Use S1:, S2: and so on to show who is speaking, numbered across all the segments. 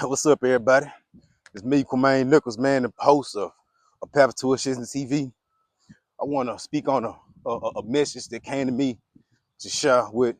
S1: What's up, everybody? It's me, Kwamene Nichols, man, the host of A Path to Ascension TV. I want to speak on a message that came to me to share with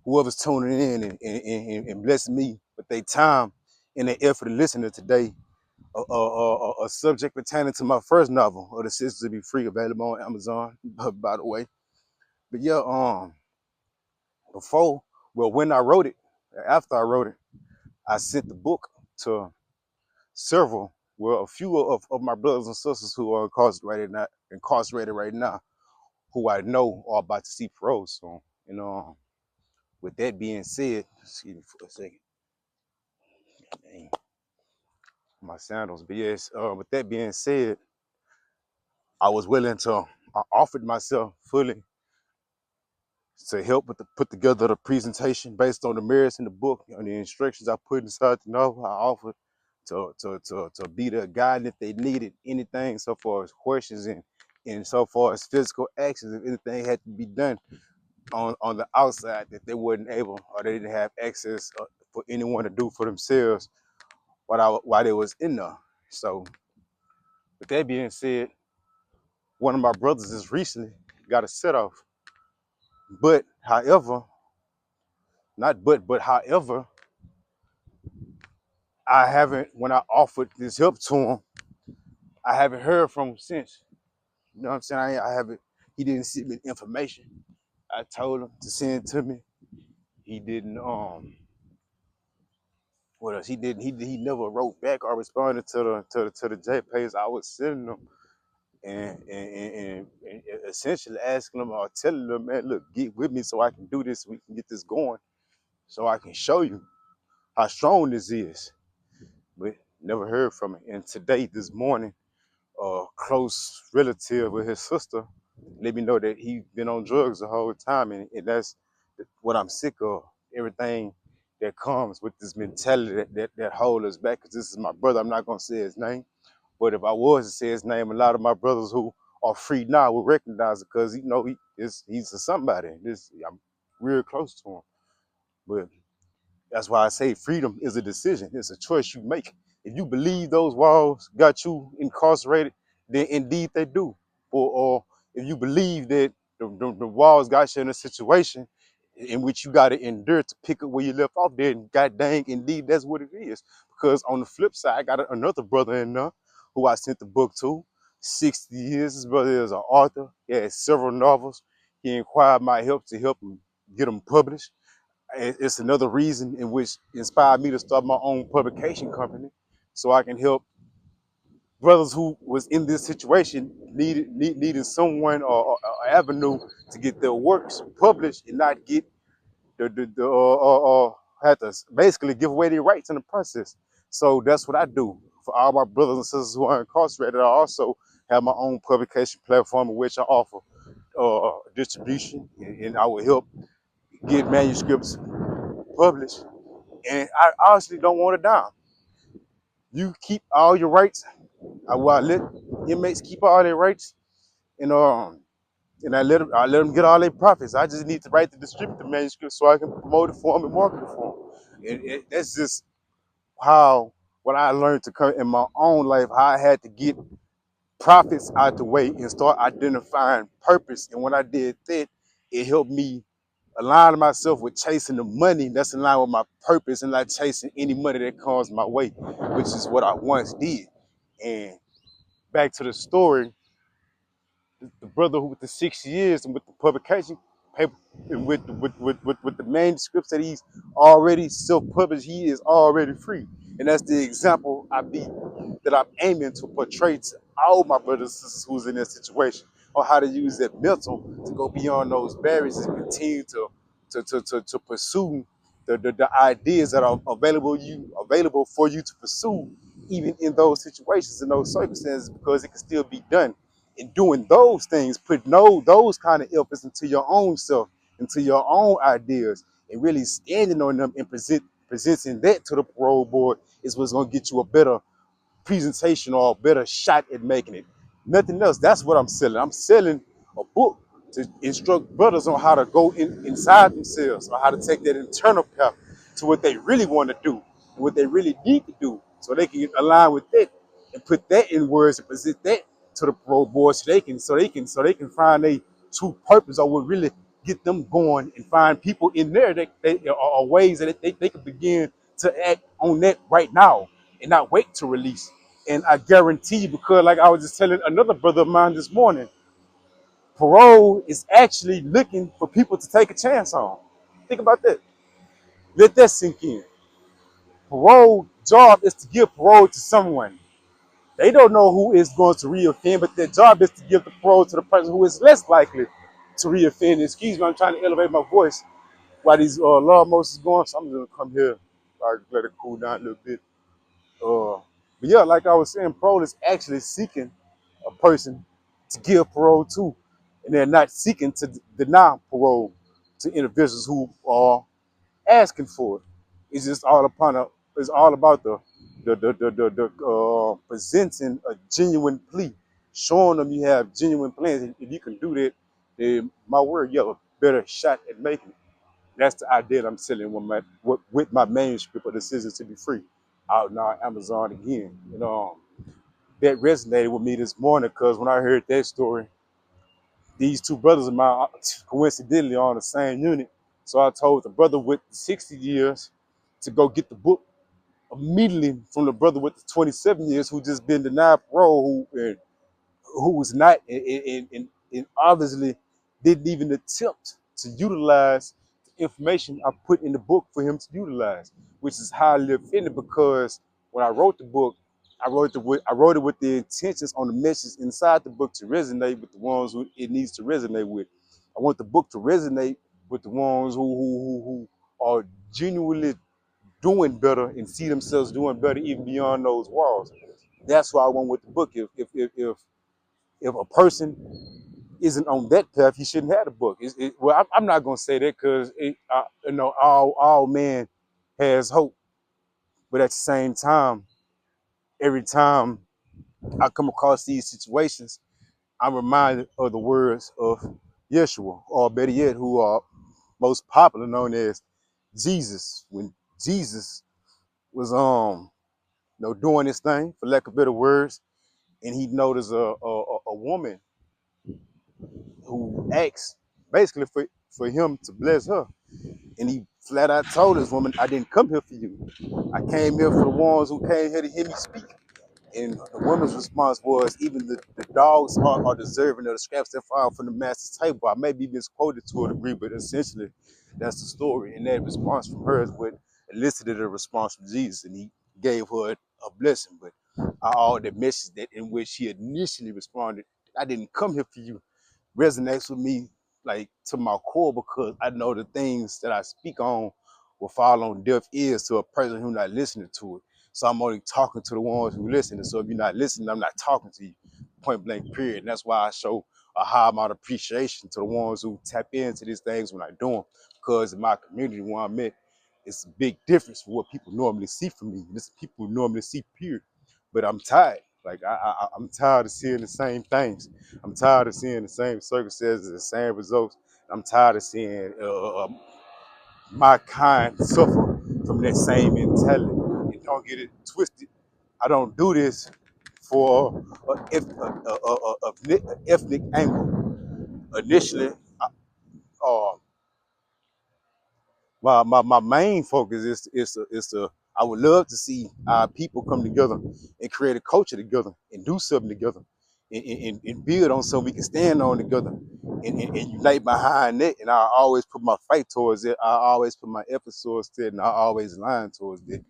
S1: whoever's tuning in and blessing me with their time and their effort to listen to today. A subject pertaining to my first novel, or The Sisters to Be Free, available on Amazon, by the way. But yeah, before, well, when I wrote it, after I wrote it, I sent the book to several, well, a few of my brothers and sisters who are incarcerated right now, who I know are about to see parole soon. You know, with that being said, excuse me for a second, dang, my sandals. But yes, with that being said, I was willing to, I offered myself fully to help with the put together the presentation based on the merits in the book and the instructions I put inside the novel. I offered to be the guide if they needed anything so far as questions and so far as physical actions, if anything had to be done on the outside that they wasn't able or they didn't have access for anyone to do for themselves while they was in there. So with that being said, one of my brothers just recently got a set off. But however, not but however, I haven't, when I offered this help to him, I haven't heard from him since. You know what I'm saying? I haven't, he didn't send me the information. I told him to send it to me. He didn't, what else? He never wrote back or responded to the J page I was sending him and essentially asking them or telling them, man, look, get with me so I can do this, so we can get this going, so I can show you how strong this is. But never heard from him. And today, this morning, a close relative with his sister let me know that he been on drugs the whole time, and that's what I'm sick of. Everything that comes with this mentality that hold us back. Because this is my brother. I'm not gonna say his name, but if I was to say his name, a lot of my brothers who are free now will recognize it because he's a somebody. I'm real close to him, but that's why I say freedom is a decision. It's a choice you make. If you believe those walls got you incarcerated, then indeed they do. Or if you believe that the walls got you in a situation in which you got to endure to pick up where you left off, then god dang, indeed that's what it is. Because on the flip side, I got another brother in there who I sent the book to. 60 years. His brother is an author. He has several novels. He inquired my help to help him get them published. It's another reason in which inspired me to start my own publication company, so I can help brothers who was in this situation, needing someone or avenue to get their works published and not get had to basically give away their rights in the process. So that's what I do for all my brothers and sisters who are incarcerated. I also have my own publication platform in which I offer distribution, and I will help get manuscripts published. And I honestly don't want it down. You keep all your rights. I let inmates keep all their rights, and I let them get all their profits. I just need the right to distribute the manuscript so I can promote it for them and market it for them. That's just how what I learned to come in my own life. How I had to get profits out the way and start identifying purpose. And when I did that, it helped me align myself with chasing the money that's in line with my purpose and not chasing any money that comes my way, which is what I once did. And back to the story, the brother who with the 6 years and with the publication paper and with the manuscripts that he's already self-published, he is already free. And that's the example that I'm aiming to portray to all my brothers and sisters who's in that situation, on how to use that mental to go beyond those barriers and continue to pursue the ideas that are available for you to pursue, even in those situations, in those circumstances, because it can still be done. In doing those things, put those kind of efforts into your own self, into your own ideas, and really standing on them and presenting that to the parole board is what's going to get you a better presentation or a better shot at making it. Nothing else. That's what I'm selling. I'm selling a book to instruct brothers on how to go inside themselves, or how to take that internal path to what they really want to do. what they really need to do, so they can align with that and put that in words and present that to the parole board, so they can find a true purpose or what really get them going and find people in there that they are ways that they can begin to act on that right now and not wait to release. And I guarantee you, because like I was just telling another brother of mine this morning, parole is actually looking for people to take a chance on. Think about that. Let that sink in. Parole job is to give parole to someone. They don't know who is going to reoffend, but their job is to give the parole to the person who is less likely to reoffend. Excuse me, I'm trying to elevate my voice while these lawnmowers is going, so I'm gonna come here. I let it cool down a little bit. But yeah, like I was saying, parole is actually seeking a person to give parole to, and they're not seeking to deny parole to individuals who are asking for it. It's just all upon a. It's all about the presenting a genuine plea, showing them you have genuine plans. If you can do that, then my word, you have a better shot at making it. That's the idea I'm selling with my manuscript of Decisions to Be Free out now on Amazon again. That resonated with me this morning because when I heard that story, these two brothers of mine coincidentally are on the same unit. So I told the brother with the 60 years to go get the book immediately from the brother with the 27 years who just been denied parole, who was not and obviously didn't even attempt to utilize the information I put in the book for him to utilize, which is highly offended because when I wrote the book, I wrote it with the intentions on the message inside the book to resonate with the ones who it needs to resonate with. I want the book to resonate with the ones who are genuinely doing better and see themselves doing better even beyond those walls. That's why I went with the book. If a person isn't on that path, he shouldn't have the book. Well, I'm not gonna say that because all man has hope, but at the same time, every time I come across these situations, I'm reminded of the words of Yeshua, or better yet, who are most popular known as Jesus. When Jesus was doing this thing, for lack of better words, and he noticed a woman who asked basically for him to bless her. And he flat out told this woman, I didn't come here for you. I came here for the ones who came here to hear me speak. And the woman's response was, even the dogs are deserving of the scraps that fall from the master's table. I may be misquoted to a degree, but essentially that's the story. And that response from her is what elicited a response from Jesus. And he gave her a blessing. But all the message that in which he initially responded, I didn't come here for you, resonates with me like to my core because I know the things that I speak on will fall on deaf ears to a person who's not listening to it. So I'm only talking to the ones who listen. So if you're not listening, I'm not talking to you. Point blank, period. And that's why I show a high amount of appreciation to the ones who tap into these things when I do them. Because in my community where I'm at, it's a big difference from what people normally see from me. This people normally see, period. But I'm tired. Like I'm tired of seeing the same things. I'm tired of seeing the same circumstances, the same results. I'm tired of seeing my kind suffer from that same mentality. And don't get it twisted. I don't do this for an ethnic angle. Initially, uh, my main focus is to I would love to see our people come together and create a culture together and do something together and build on something we can stand on together and unite behind it. And I always put my fight towards it. I always put my effort towards it, and I always line towards it.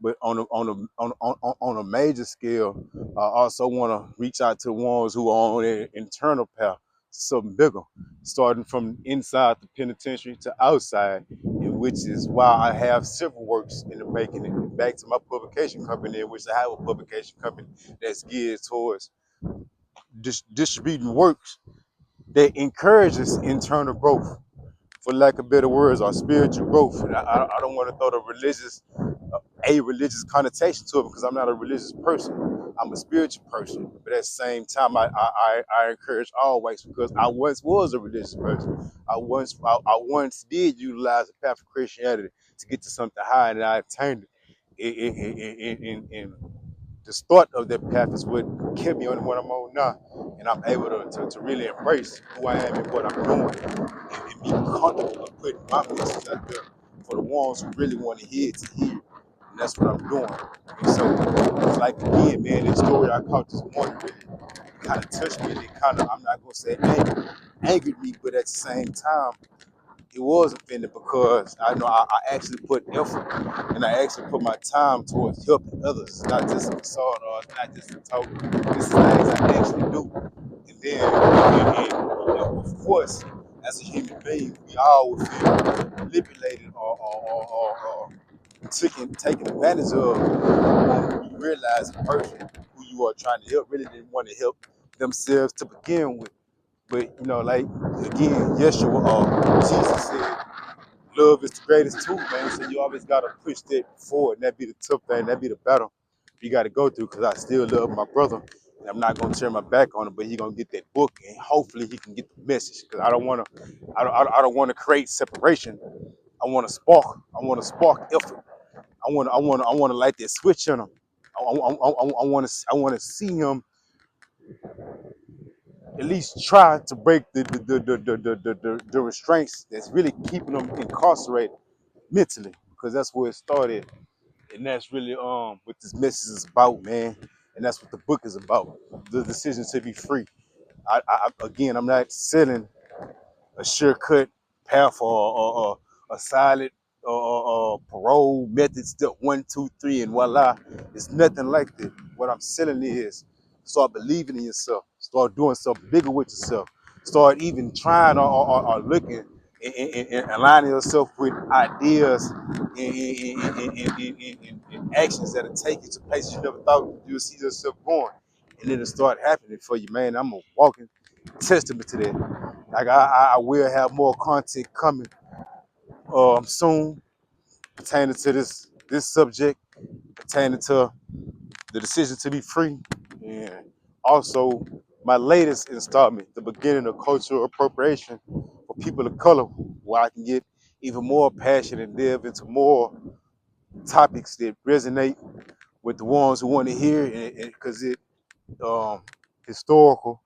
S1: But on a major scale, I also want to reach out to the ones who are on their internal path to something bigger, starting from inside the penitentiary to outside, and which is why I have several works in the making. And back to my publication company, in which I have a publication company that's geared towards distributing works that encourages internal growth, for lack of better words, or spiritual growth. And I don't want to throw the a religious connotation to it because I'm not a religious person. I'm a spiritual person. But at the same time, I encourage always because I once was a religious person. I once did utilize the path of Christianity to get to something higher and I attained it. And the start of that path is what kept me on what I'm on now. And I'm able to really embrace who I am and what I'm doing and be comfortable with putting my message out there for the ones who really want to hear it to hear. And that's what I'm doing. And so it's like, again, man, this story I caught this morning really kind of touched me, and it kind of, I'm not going to say angered me, but at the same time, it was offended because I know I actually put effort and I actually put my time towards helping others. It's not just a facade or it's not just a talk. This is things I actually do. And then, of course, as a human being, we all will feel manipulated or taken advantage of when you realize a person who you are trying to help really didn't want to help themselves to begin with. But, like, again, Yeshua, Jesus said, love is the greatest tool, man. So you always gotta push that forward, and that be the tough thing, that be the battle you gotta go through. Cause I still love my brother, and I'm not gonna turn my back on him. But he gonna get that book, and hopefully he can get the message. Cause I don't wanna create separation. I wanna spark. I wanna spark effort. I wanna light that switch in him. I wanna see him at least try to break the restraints that's really keeping them incarcerated mentally, because that's where it started. And that's really what this message is about, man. And that's what the book is about. The decision to be free. Again, I'm not selling a sure-cut path or a solid parole method, step 1, 2, 3, and voila. It's nothing like that. What I'm selling is start believing in yourself, start doing something bigger with yourself, start even trying or looking and aligning yourself with ideas and actions that'll take you to places you never thought you would see yourself going. And then it'll start happening for you, man. I'm a walking testament to that. Like I will have more content coming soon pertaining to this subject, pertaining to the decision to be free, and also my latest installment, the beginning of cultural appropriation for people of color, where I can get even more passionate and delve into more topics that resonate with the ones who want to hear it, because it historical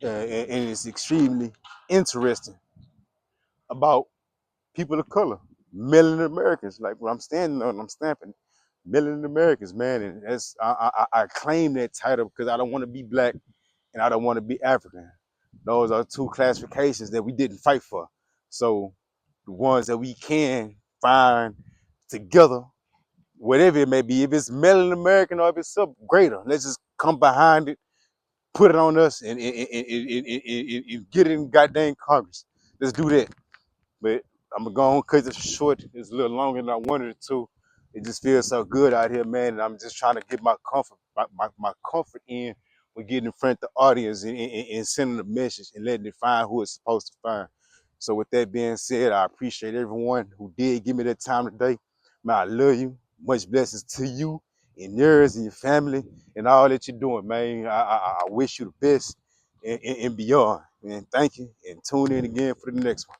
S1: and it's extremely interesting about people of color, melanin Americans. Like what I'm standing on, I'm stamping melanin Americans, man. And that's I claim that title because I don't want to be black and I don't want to be African. Those are two classifications that we didn't fight for. So the ones that we can find together, whatever it may be, if it's melanin American or if it's something greater, let's just come behind it, put it on us, and get it in goddamn Congress. Let's do that. But I'm gonna go on cut it short. It's a little longer than I wanted it to. It just feels so good out here, man. And I'm just trying to get my comfort in with getting in front of the audience and sending a message and letting it find who it's supposed to find. So with that being said, I appreciate everyone who did give me that time today. Man, I love you. Much blessings to you and yours and your family and all that you're doing, man. I wish you the best and beyond. And thank you. And tune in again for the next one.